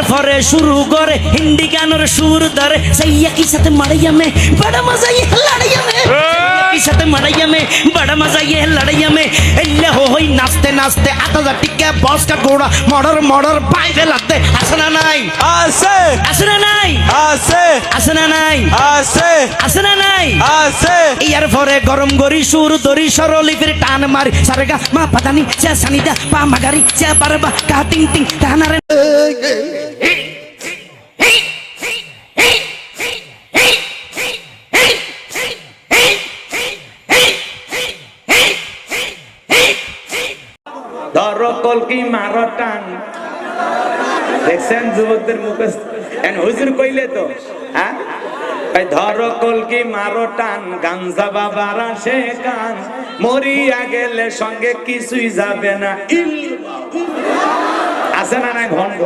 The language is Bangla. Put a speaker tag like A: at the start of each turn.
A: পরে শুরু করে হিন্দি গানের সুর ধরে সাইয়া কি সাথে মারাইয়া মে বড় মজা ये लड़ाइया में की साथे मड़ाइया में बड़ा मजा ये लड़ाइया में एल्ले होई नाचते नाचते आता जा टिक्के बॉस का घोड़ा मर्डर पाए फैलाते असना नहीं
B: আছে
A: असना नहीं
B: আছে
A: असना नहीं
B: আছে
A: असना नहीं
B: আছে
A: ইয়ার পরে গরম গরি সুর দরি সরলি ফির টান মারি সারেগা মা পাতানি চা সানিদা পা মাগারি চা বারবা কা টিং টিং তানারে
C: ধরো কলকি মারো টান দেখছেন যুবকদের মুখে হুজুর কইলে তো হ্যাঁ ধরো কলকি মারো টান গাঞ্জা বাবার আসে কান মরিয়া গেলে সঙ্গে কিছুই যাবে না আছে না নাই ভঙ্গ